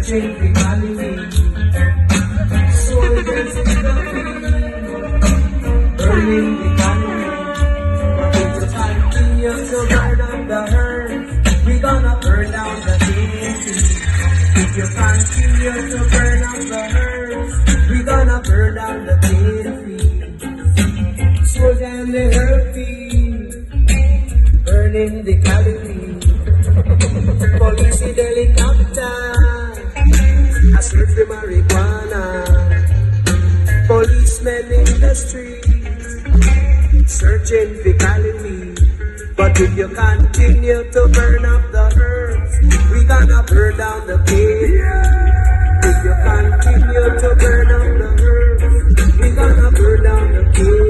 searching for Galilee. Soldiers in the field, burning the Galilee. But if you continue to burn up the earth, we gonna burn down the city. If you continue to burn up the earth, we gonna burn down the city. Soldiers in the field, burning the Galilee. Police in helicopter, I search the marijuana. Policemen in the streets, searching for Galilee. But if you continue to burn up the earth, we gonna burn down the city. If you continue to burn up the earth, we gonna burn down the city.